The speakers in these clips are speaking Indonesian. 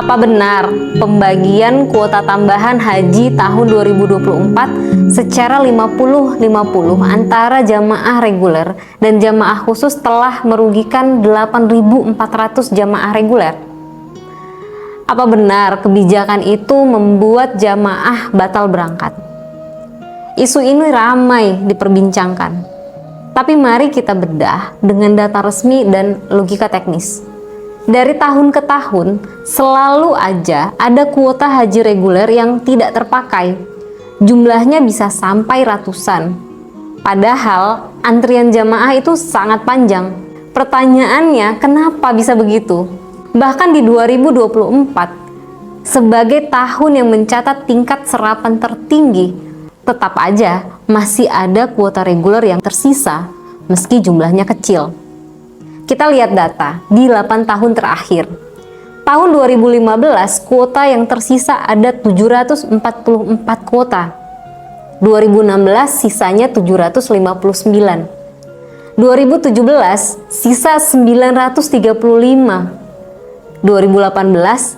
Apa benar pembagian kuota tambahan haji tahun 2024 secara 50-50 antara jamaah reguler dan jamaah khusus telah merugikan 8.400 jamaah reguler? Apa benar kebijakan itu membuat jamaah batal berangkat? Isu ini ramai diperbincangkan, tapi mari kita bedah dengan data resmi dan logika teknis. Dari tahun ke tahun, selalu aja ada kuota haji reguler yang tidak terpakai. Jumlahnya bisa sampai ratusan. Padahal antrian jamaah itu sangat panjang. Pertanyaannya, kenapa bisa begitu? Bahkan di 2024, sebagai tahun yang mencatat tingkat serapan tertinggi, tetap aja masih ada kuota reguler yang tersisa, meski jumlahnya kecil. Kita lihat data di 8 tahun terakhir. Tahun 2015 kuota yang tersisa ada 744 kuota. 2016 sisanya 759. 2017 sisa 935. 2018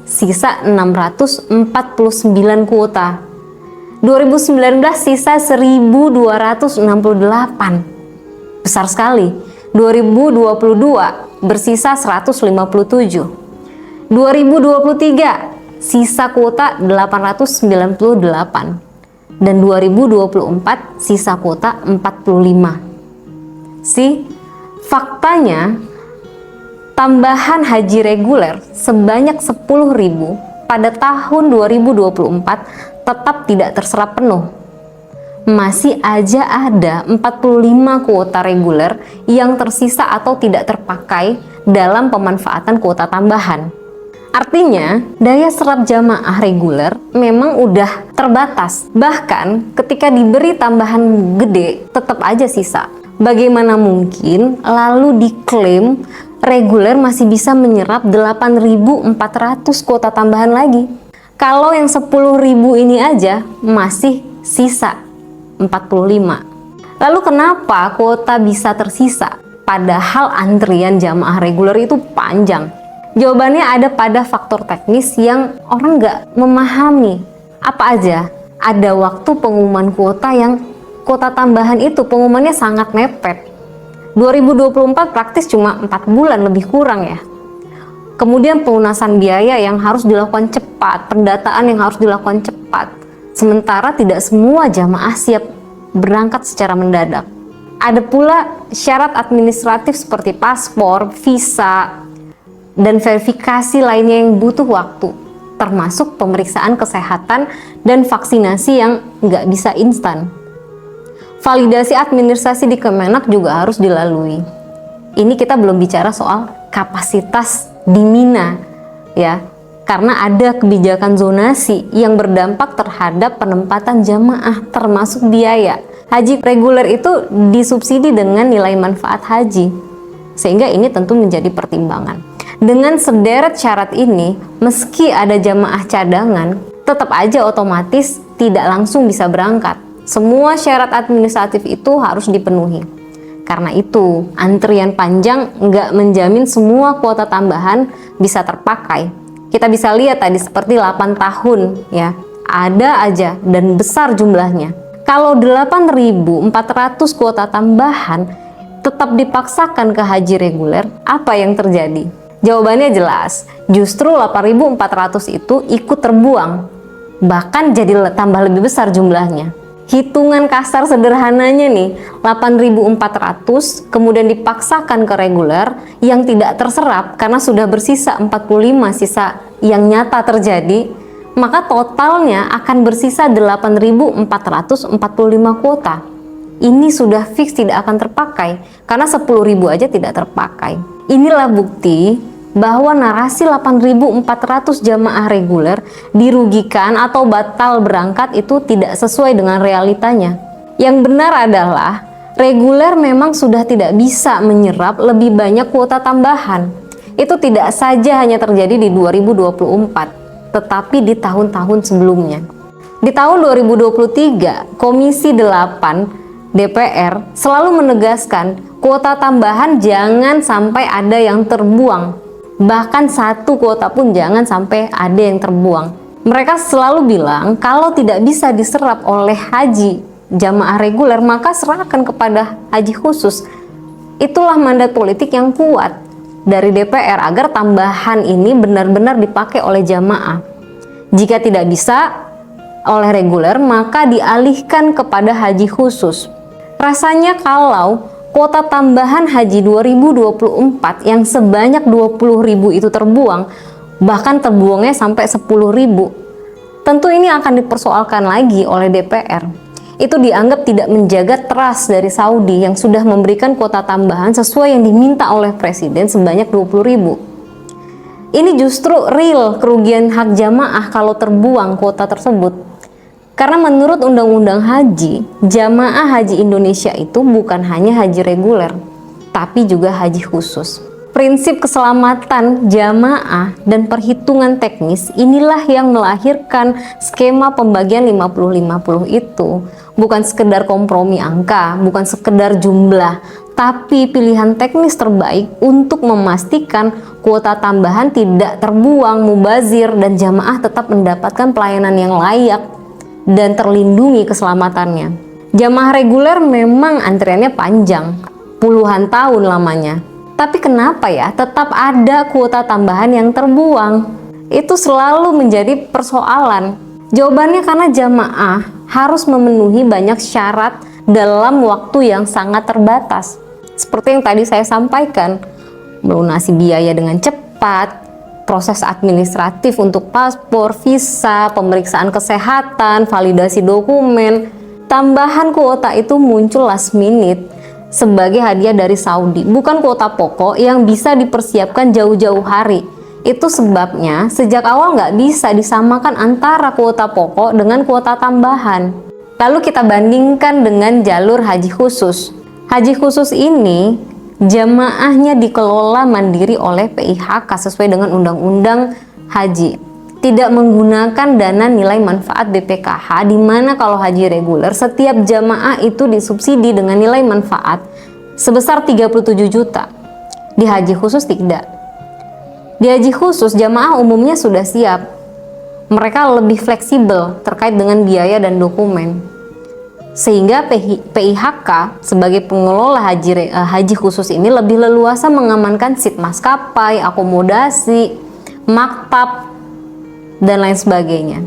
sisa 649 kuota. 2019 sisa 1268. Besar sekali. 2022 bersisa 157. 2023 sisa kuota 898 dan 2024 sisa kuota 45. Faktanya tambahan haji reguler sebanyak 10.000 pada tahun 2024 tetap tidak terserap penuh. Masih aja ada 45 kuota reguler yang tersisa atau tidak terpakai dalam pemanfaatan kuota tambahan. Artinya, daya serap jamaah reguler memang udah terbatas. Bahkan ketika diberi tambahan gede, tetap aja sisa. Bagaimana mungkin lalu diklaim reguler masih bisa menyerap 8.400 kuota tambahan lagi? Kalau yang 10.000 ini aja masih sisa 45. Lalu kenapa kuota bisa tersisa padahal antrian jamaah reguler itu panjang? Jawabannya ada pada faktor teknis yang orang nggak memahami. Apa aja? Ada waktu pengumuman kuota yang kuota tambahan itu pengumumannya sangat mepet. 2024 praktis cuma 4 bulan lebih kurang ya. Kemudian pelunasan biaya yang harus dilakukan cepat, pendataan yang harus dilakukan cepat. Sementara tidak semua jamaah siap berangkat secara mendadak. Ada pula syarat administratif seperti paspor, visa, dan verifikasi lainnya yang butuh waktu, termasuk pemeriksaan kesehatan dan vaksinasi yang nggak bisa instan. Validasi administrasi di Kemenak juga harus dilalui. Ini kita belum bicara soal kapasitas di Mina, ya. Karena ada kebijakan zonasi yang berdampak terhadap penempatan jamaah termasuk biaya. Haji reguler itu disubsidi dengan nilai manfaat haji, sehingga ini tentu menjadi pertimbangan. Dengan sederet syarat ini, meski ada jamaah cadangan, tetap aja otomatis tidak langsung bisa berangkat. Semua syarat administratif itu harus dipenuhi. Karena itu, antrian panjang nggak menjamin semua kuota tambahan bisa terpakai. Kita bisa lihat tadi seperti 8 tahun ya, ada aja dan besar jumlahnya. Kalau 8.400 kuota tambahan tetap dipaksakan ke haji reguler, apa yang terjadi? Jawabannya jelas, justru 8.400 itu ikut terbuang, bahkan jadi tambah lebih besar jumlahnya. Hitungan kasar sederhananya nih, 8.400 kemudian dipaksakan ke reguler yang tidak terserap karena sudah bersisa 45 sisa yang nyata terjadi, maka totalnya akan bersisa 8.445 kuota. Ini sudah fix tidak akan terpakai karena 10.000 aja tidak terpakai. Inilah bukti bahwa narasi 8.400 jamaah reguler dirugikan atau batal berangkat itu tidak sesuai dengan realitanya. Yang benar adalah reguler memang sudah tidak bisa menyerap lebih banyak kuota tambahan. Itu tidak saja hanya terjadi di 2024, tetapi di tahun-tahun sebelumnya. Di tahun 2023, Komisi 8 DPR selalu menegaskan kuota tambahan jangan sampai ada yang terbuang. Bahkan satu kuota pun jangan sampai ada yang terbuang. Mereka selalu bilang kalau tidak bisa diserap oleh haji jamaah reguler, maka serahkan kepada haji khusus. Itulah mandat politik yang kuat dari DPR agar tambahan ini benar-benar dipakai oleh jamaah. Jika tidak bisa oleh reguler, maka dialihkan kepada haji khusus. Rasanya kalau kuota tambahan haji 2024 yang sebanyak 20.000 itu terbuang, bahkan terbuangnya sampai 10.000, tentu ini akan dipersoalkan lagi oleh DPR. Itu dianggap tidak menjaga trust dari Saudi yang sudah memberikan kuota tambahan sesuai yang diminta oleh Presiden sebanyak 20.000. Ini justru real kerugian hak jamaah kalau terbuang kuota tersebut. Karena menurut Undang-Undang Haji, jamaah haji Indonesia itu bukan hanya haji reguler, tapi juga haji khusus. Prinsip keselamatan jamaah dan perhitungan teknis inilah yang melahirkan skema pembagian 50-50 itu. Bukan sekedar kompromi angka, bukan sekedar jumlah, tapi pilihan teknis terbaik untuk memastikan kuota tambahan tidak terbuang, mubazir, dan jamaah tetap mendapatkan pelayanan yang layak dan terlindungi keselamatannya. Jamaah reguler memang antriannya panjang, puluhan tahun lamanya. Tapi kenapa ya tetap ada kuota tambahan yang terbuang? Itu selalu menjadi persoalan. Jawabannya karena jamaah harus memenuhi banyak syarat dalam waktu yang sangat terbatas. Seperti yang tadi saya sampaikan, melunasi biaya dengan cepat, proses administratif untuk paspor, visa, pemeriksaan kesehatan, validasi dokumen. Tambahan kuota itu muncul last minute sebagai hadiah dari Saudi, bukan kuota pokok yang bisa dipersiapkan jauh-jauh hari. Itu sebabnya sejak awal nggak bisa disamakan antara kuota pokok dengan kuota tambahan. Lalu kita bandingkan dengan jalur haji khusus. Haji khusus ini jamaahnya dikelola mandiri oleh PIHK sesuai dengan Undang-Undang Haji. Tidak menggunakan dana nilai manfaat BPKH, di mana kalau haji reguler setiap jamaah itu disubsidi dengan nilai manfaat sebesar 37 juta. Di haji khusus tidak. Di haji khusus jamaah umumnya sudah siap. Mereka lebih fleksibel terkait dengan biaya dan dokumen. Sehingga PIHK sebagai pengelola haji khusus ini lebih leluasa mengamankan seat maskapai, akomodasi, maktab, dan lain sebagainya.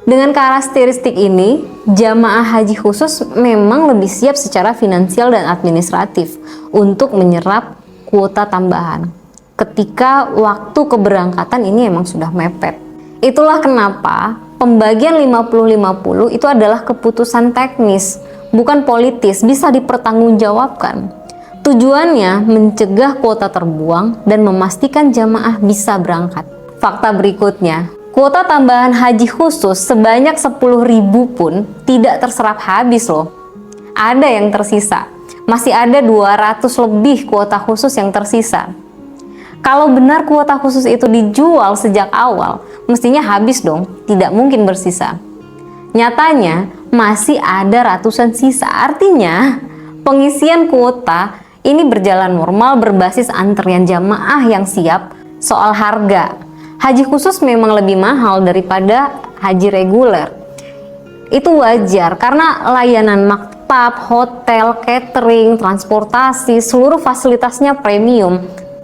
Dengan karakteristik ini, jamaah haji khusus memang lebih siap secara finansial dan administratif untuk menyerap kuota tambahan ketika waktu keberangkatan ini emang sudah mepet. Itulah kenapa pembagian 50-50 itu adalah keputusan teknis, bukan politis, bisa dipertanggungjawabkan. Tujuannya mencegah kuota terbuang dan memastikan jamaah bisa berangkat. Fakta berikutnya, kuota tambahan haji khusus sebanyak 10.000 pun tidak terserap habis loh. Ada yang tersisa. Masih ada 200 lebih kuota khusus yang tersisa. Kalau benar kuota khusus itu dijual sejak awal, mestinya habis dong, tidak mungkin bersisa. Nyatanya masih ada ratusan sisa, artinya pengisian kuota ini berjalan normal berbasis antrian jamaah yang siap. Soal harga, haji khusus memang lebih mahal daripada haji reguler. Itu wajar karena layanan maktab, hotel, catering, transportasi, seluruh fasilitasnya premium.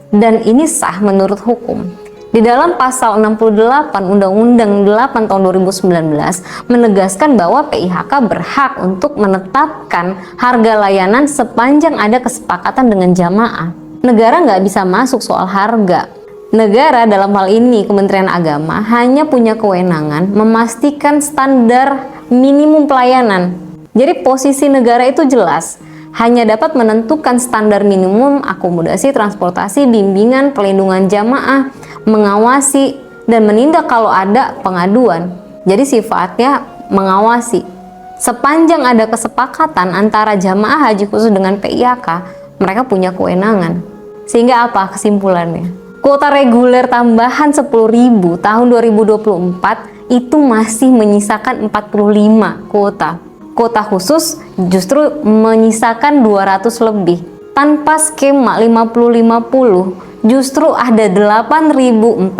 Dan ini sah menurut hukum. Di dalam pasal 68 Undang-Undang 8 tahun 2019 menegaskan bahwa PIHK berhak untuk menetapkan harga layanan sepanjang ada kesepakatan dengan jamaah. Negara nggak bisa masuk soal harga. Negara dalam hal ini Kementerian Agama hanya punya kewenangan memastikan standar minimum pelayanan. Jadi posisi negara itu jelas. Hanya dapat menentukan standar minimum akomodasi, transportasi, bimbingan, pelindungan jamaah, mengawasi, dan menindak kalau ada pengaduan. Jadi sifatnya mengawasi. Sepanjang ada kesepakatan antara jamaah haji khusus dengan PIHK, mereka punya kewenangan. Sehingga apa kesimpulannya? Kuota reguler tambahan 10.000 tahun 2024 itu masih menyisakan 45 kuota. Kuota khusus justru menyisakan 200 lebih. Tanpa skema 50-50, justru ada 8.445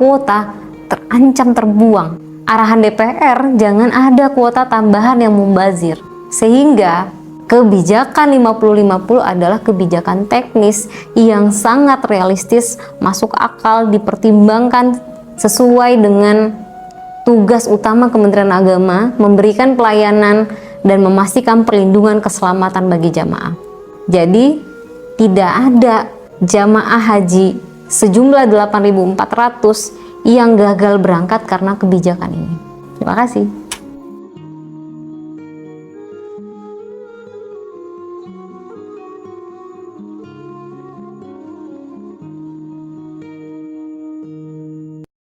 kuota terancam terbuang. Arahan DPR, jangan ada kuota tambahan yang mubazir. Sehingga kebijakan 50-50 adalah kebijakan teknis yang sangat realistis, masuk akal, dipertimbangkan sesuai dengan tugas utama Kementerian Agama, memberikan pelayanan dan memastikan perlindungan keselamatan bagi jamaah. Jadi tidak ada jamaah haji sejumlah 8.400 yang gagal berangkat karena kebijakan ini. Terima kasih.